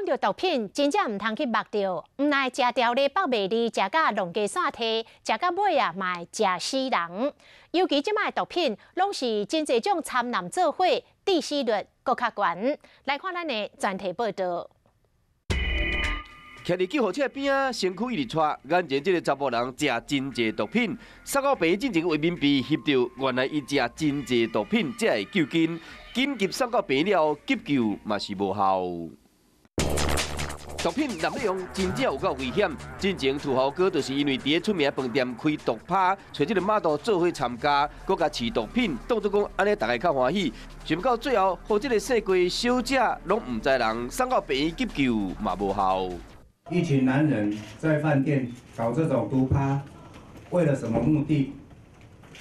讲到毒品，真正唔通去目着，唔来食条咧北卖里，食甲弄鸡散体，食到尾啊，嘛会食死人。尤其即卖毒品，拢是真侪种掺染做伙，致死率搁较悬。来看咱的全题报道。 徛伫救护车边啊，身躯一直喘，眼前这个查甫人食真济毒品，3个白进前为面币翕到，原来伊食真济毒品才会救紧，紧急送到病院了，急救嘛是无效。毒品滥用真正有够危险。之前土豪哥就是因为伫出名饭店开毒趴，找这个马道做伙参加，佮甲试毒品，当作讲安尼大家较欢喜。想不到最后，互这个细贵小姐拢唔知人送到病院急救嘛无效。 一群男人在饭店搞这种毒趴，为了什么目的？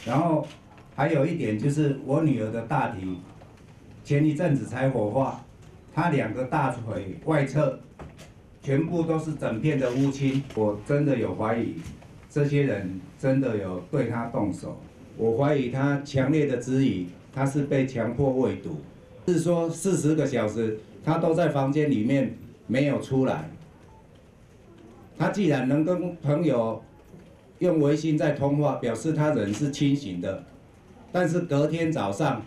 然后还有一点就是我女儿的大体，前一阵子才火化，她2个大腿外侧全部都是整片的乌青，我真的有怀疑，这些人真的有对她动手。我怀疑她强烈的质疑，她是被强迫喂毒，是说40个小时她都在房间里面没有出来。 他既然能跟朋友用微信在通话，表示他人是清醒的，但是隔天早上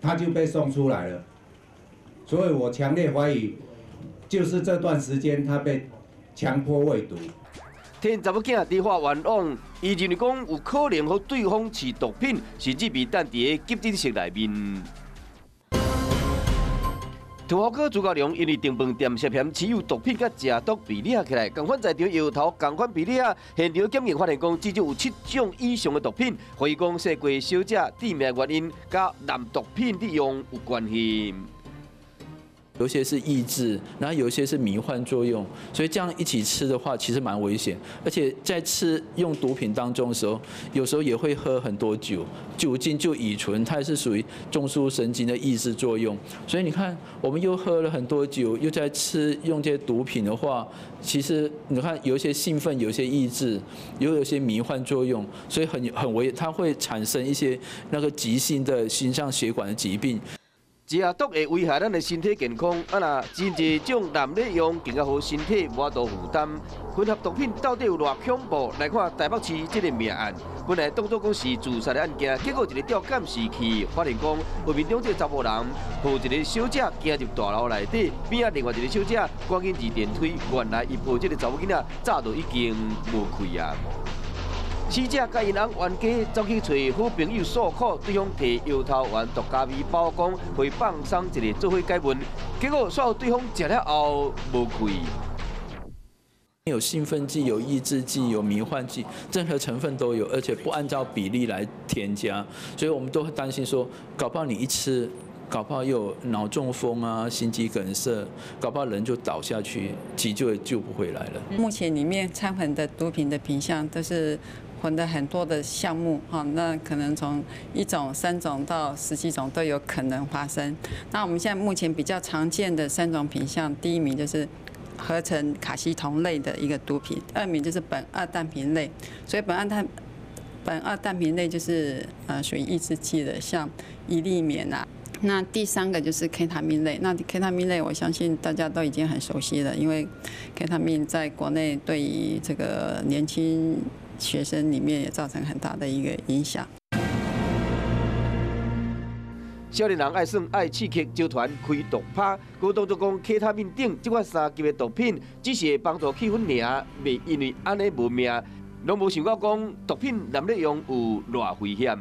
他就被送出来了，所以我强烈怀疑，就是这段时间他被强迫喂毒。听查某囝伫法院往，伊认为讲有可能和对方持毒品，甚至被等伫个急诊室内面。 土豪哥朱家良因为订饭店涉嫌持有毒品甲食毒被抓起来，共款在场摇头，共款被抓。现场检验发现讲，至少有7种以上的毒品，怀疑讲细贵小姐致命原因甲滥毒品利用有关系。 有些是抑制，然后有些是迷幻作用，所以这样一起吃的话，其实蛮危险。而且在用毒品当中的时候，有时候也会喝很多酒，酒精就乙醇，它也是属于中枢神经的抑制作用。所以你看，我们又喝了很多酒，又在用这些毒品的话，其实你看有一些兴奋，有一些抑制，又有一些迷幻作用，所以很危，它会产生一些那个急性的心脏血管的疾病。 食毒会危害咱的身体健康，啊那真侪种滥利用，更加互身体无法度负担。混合毒品到底有偌恐怖？来看台北市这个命案，本来当作讲是自杀的案件，结果一个吊监视器发现讲，画面中这个查某人，抱一个小姐行入大楼内底，边啊另外一个小姐赶紧坐电梯，原来伊抱这个查某囡仔早就已经无开啊。 死者甲因翁冤家走去找好朋友诉苦，对方摕摇头丸独家米包讲会放松一个做伙解闷，结果煞有对方食了后无开。有兴奋剂、有抑制剂、有迷幻剂，任何成分都有，而且不按照比例来添加，所以我们都会担心说，搞不好你一吃。 搞不好又有脑中风啊、心肌梗塞，搞不好人就倒下去，急救也救不回来了。目前里面掺混的毒品的品项都是混的很多的项目哈，那可能从1种、3种到10几种都有可能发生。那我们现在目前比较常见的3种品项，第一名就是合成卡西酮类的一个毒品，2名就是苯二氮平类，所以苯二氮平类就是属于抑制剂的，像伊利眠啊。 那第3个就是 K 他命类，那 K 他命类我相信大家都已经很熟悉了，因为 K 他命在国内对于这个年轻学生里面也造成很大的一个影响。少年人爱耍爱刺激，集团开毒趴，佮当作讲 K 他命等这款3级的毒品，只是会帮助气氛尔，未因为安尼无命，拢无想到讲毒品滥利用有偌危险。